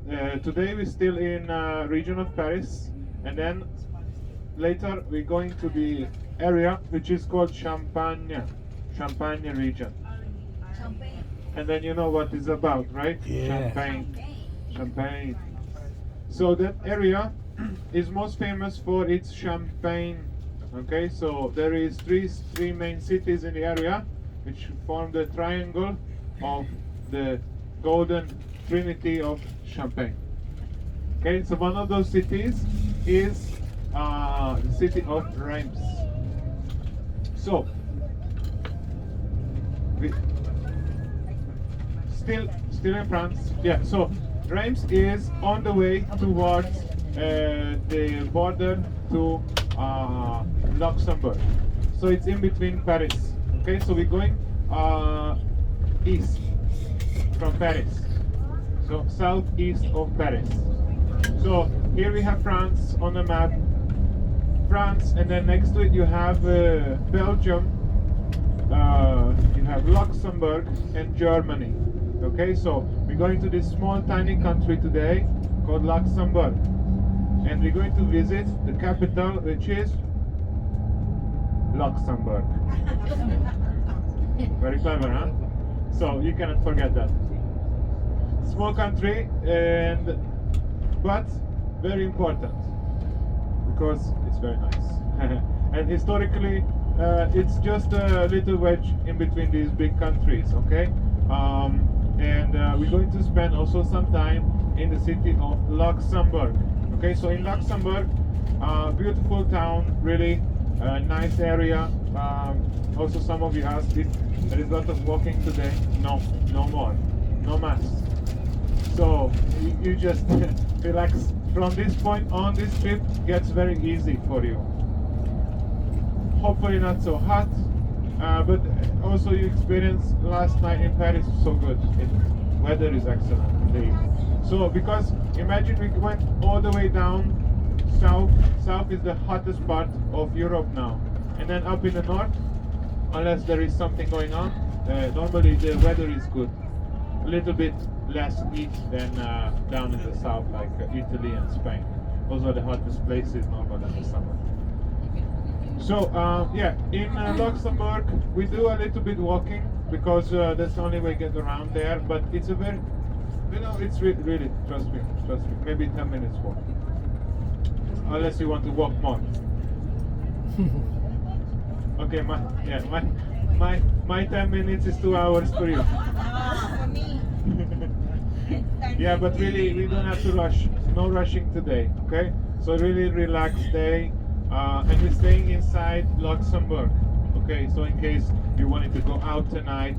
today we're still in region of Paris, and then later we're going to the area which is called Champagne, Champagne region. Champagne. And then you know what it's about, right? Yeah. Champagne. Champagne. So that area is most famous for its champagne. Okay, so there is three main cities in the area which form the triangle of the golden trinity of Champagne. Okay, so one of those cities is the city of Reims. So we, still in France. Yeah, so Reims is on the way towards the border to Luxembourg. So it's in between Paris. Okay, so we're going east from Paris. So southeast of Paris. So here we have France on the map. France, and then next to it you have Belgium, you have Luxembourg, and Germany. Okay, so we're going to this small tiny country today called Luxembourg, and we're going to visit the capital, which is Luxembourg. Very clever, huh? So you cannot forget that. Small country, but very important because it's very nice. And historically, it's just a little wedge in between these big countries. Okay. And we're going to spend also some time in the city of Luxembourg. Okay, so in Luxembourg, beautiful town, really nice area. Also, some of you asked if there is a lot of walking today. No, no more, no mass. So you just relax. From this point on, this trip gets very easy for you. Hopefully not so hot. But also you experienced last night in Paris so good. Weather is excellent. So because imagine we went all the way down south. South is the hottest part of Europe now, and then up in the north, unless there is something going on, normally the weather is good. A little bit less heat than down in the south, like Italy and Spain. Those are the hottest places normally in the summer. So yeah, in Luxembourg we do a little bit walking because that's the only way to get around there. But it's a very, it's really, trust me, maybe 10 minutes walk, unless you want to walk more. Okay, my 10 minutes is 2 hours for you. For me. Yeah, but really we don't have to rush. No rushing today. Okay, so really relaxed day. And we're staying inside Luxembourg. Okay, so in case you wanted to go out tonight,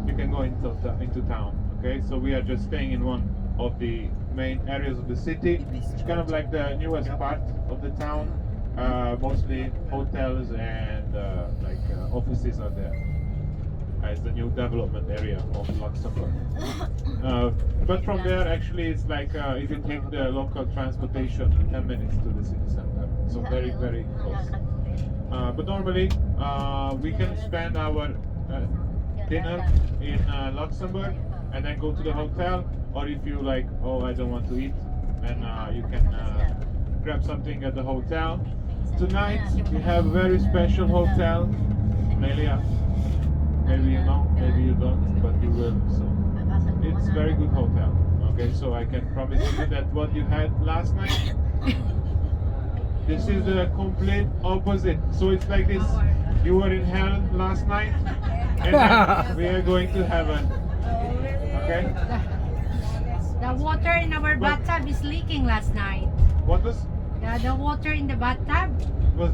you can go into town. Okay, so we are just staying in one of the main areas of the city. It's kind of like the newest part of the town. Mostly hotels and offices are there. It's the new development area of Luxembourg. But from there, actually, it's like if you take the local transportation, 10 minutes to the city center. So very, very close. But normally, we can spend our dinner in Luxembourg and then go to the hotel. Or if you like, oh, I don't want to eat, then you can grab something at the hotel. Tonight, we have a very special hotel. Melia. Maybe you know, maybe you don't, but you will. So it's a very good hotel. Okay, so I can promise you that what you had last night, this is the complete opposite. So it's like this: you were in hell last night, and then we are going to heaven. Okay? The water in our bathtub is leaking last night. What was The water in the bathtub,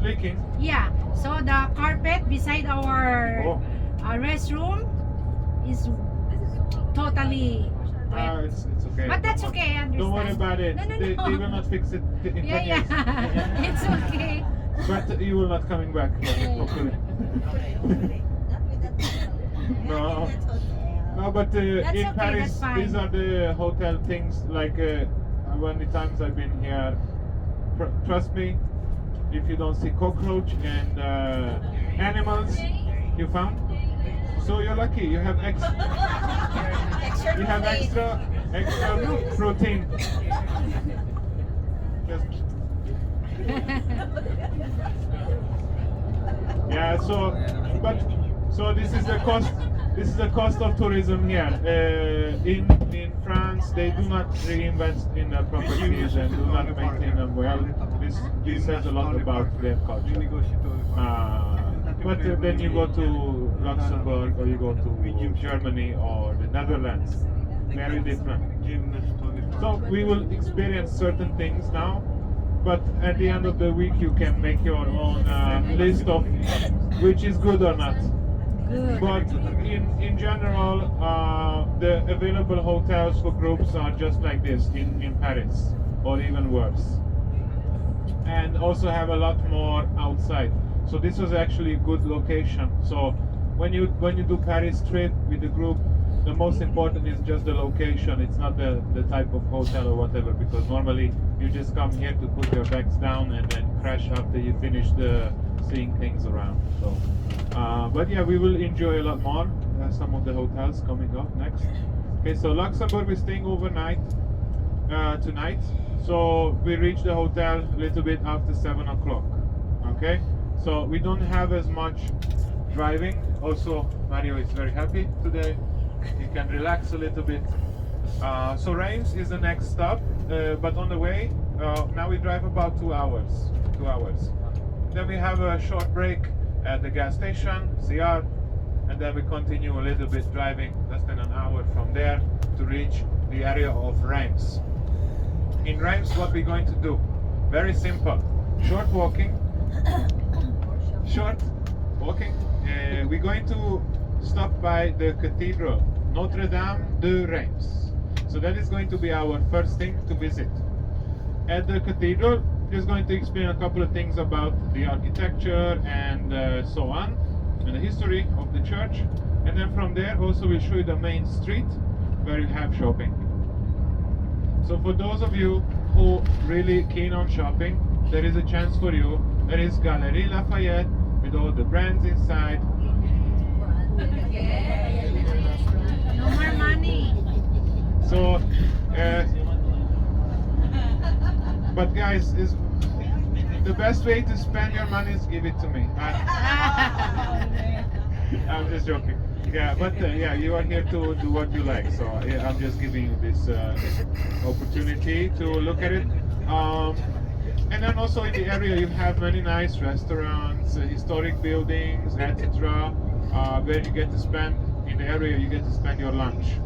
leaking? yeah. So the carpet beside our restroom is totally wet. It's okay. But that's okay, I understand. Don't worry about it. No. They will not fix it in 10 years. Yeah. It's okay. But you will not coming back, hopefully. No. No, but That's in okay, Paris, that's fine. these are the hotel things. Like when the times I've been here, trust me, if you don't see cockroach and animals, you found. So you're lucky. You have extra. You have extra extra protein. Just yeah. So this is the cost. This is the cost of tourism here. In France, they do not reinvest in the properties and do not maintain them well. This says a lot about their culture. But then you go to Luxembourg or you go to Germany or the Netherlands, very different. So we will experience certain things now, but at the end of the week you can make your own list of which is good or not. Good. But in general, the available hotels for groups are just like this in Paris, or even worse. And also have a lot more outside. So this was actually a good location. So when you do Paris trip with the group, the most important is just the location. It's not the type of hotel or whatever, because normally you just come here to put your bags down and then crash after you finish the seeing things around. So, but yeah, we will enjoy a lot more. Some of the hotels coming up next. Okay, so Luxembourg, we're staying overnight tonight. So we reach the hotel a little bit after 7 o'clock. Okay, so we don't have as much driving. Also, Mario is very happy today. He can relax a little bit. So Reims is the next stop, but on the way, now we drive about 2 hours. 2 hours. Then we have a short break at the gas station, CR, and then we continue a little bit driving, less than an hour from there to reach the area of Reims. In Reims, what we're going to do? Very simple. Short walking. Short walking. We're going to stop by the cathedral, Notre Dame de Reims. So that is going to be our first thing to visit. At the cathedral, just going to explain a couple of things about the architecture and so on, and the history of the church. And then from there, also we'll show you the main street where you have shopping. So for those of you who really keen on shopping, there is a chance for you. There is Galerie Lafayette with all the brands inside. No more money. So, but guys, is the best way to spend your money is give it to me. I'm just joking. Yeah, but yeah, you are here to do what you like. So yeah, I'm just giving you this opportunity to look at it. And then also in the area you have many nice restaurants, historic buildings, etc. Where you get to spend, in the area you get to spend your lunch.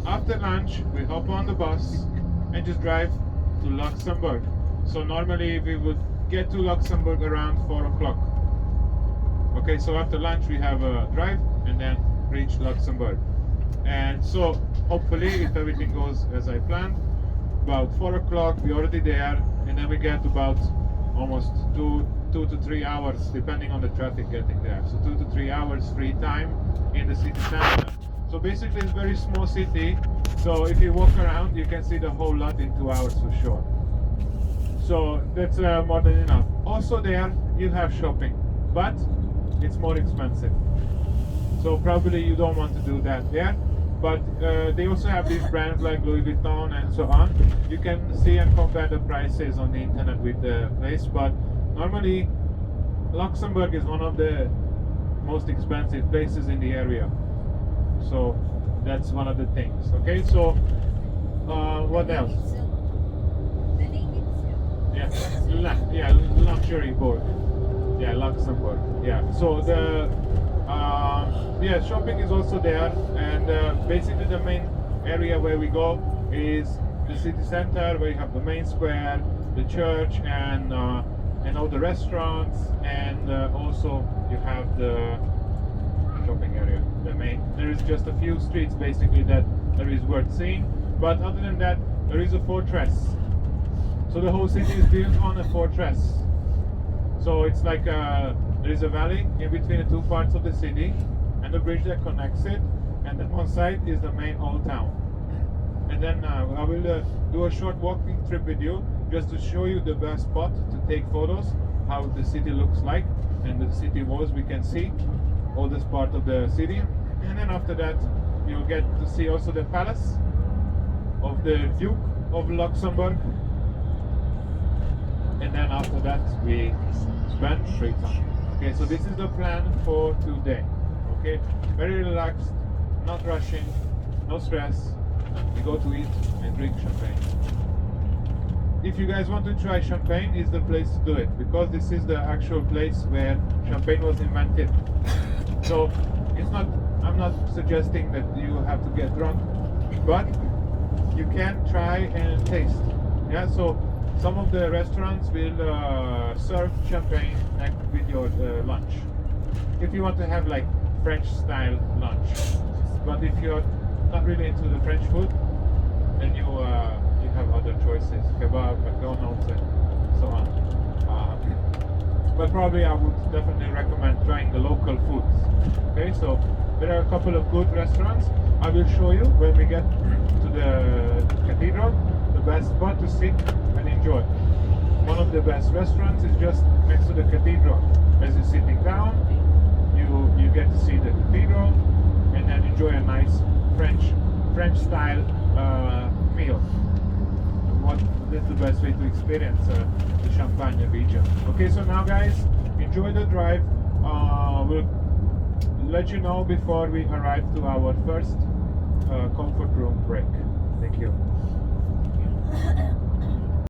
After lunch, we hop on the bus and just drive to Luxembourg. So normally we would get to Luxembourg around 4 o'clock. Okay, so after lunch we have a drive and then reach Luxembourg. And so hopefully, if everything goes as I planned, about 4 o'clock we're already there, and then we get about almost 2 to 3 hours, depending on the traffic getting there. So 2 to 3 hours free time in the city center. So basically it's a very small city, so if you walk around you can see the whole lot in 2 hours for sure. So that's more than enough. Also there you have shopping, but it's more expensive. So probably you don't want to do that there. But they also have these brands like Louis Vuitton and so on. You can see and compare the prices on the internet with the place, but normally Luxembourg is one of the most expensive places in the area. So that's one of the things. Okay, so what else? Yeah, luxury board. Yeah, Luxembourg. Yeah, so the yeah, shopping is also there, and basically the main area where we go is the city center, where you have the main square, the church, and all the restaurants, and also you have the shopping area. The main. There is just a few streets basically that there is worth seeing, but other than that, there is a fortress. So the whole city is built on a fortress. So it's like there is a valley in between the two parts of the city, and the bridge that connects it, and then one side is the main old town. And then I will do a short walking trip with you, just to show you the best spot to take photos, how the city looks like, and the city walls we can see, all this part of the city. And then after that, you'll get to see also the palace, of the Duke of Luxembourg, and then after that we spend free time. Okay, so this is the plan for today. Okay, very relaxed, not rushing, no stress. We go to eat and drink champagne. If you guys want to try Champagne, is the place to do it, because this is the actual place where champagne was invented. So it's not, I'm not suggesting that you have to get drunk, but you can try and taste. Yeah, so some of the restaurants will serve champagne with your lunch, if you want to have like French style lunch. But if you're not really into the French food, then you have other choices, kebab, McDonald's, and so on. But probably I would definitely recommend trying the local foods. Okay, so there are a couple of good restaurants. I will show you when we get to the cathedral, the best spot to sit and enjoy. One of the best restaurants is just next to the cathedral. As you're sitting down, you get to see the cathedral and then enjoy a nice French style meal. That's the best way to experience the Champagne region. Okay, so now guys, enjoy the drive. We'll let you know before we arrive to our first comfort room break. Thank you.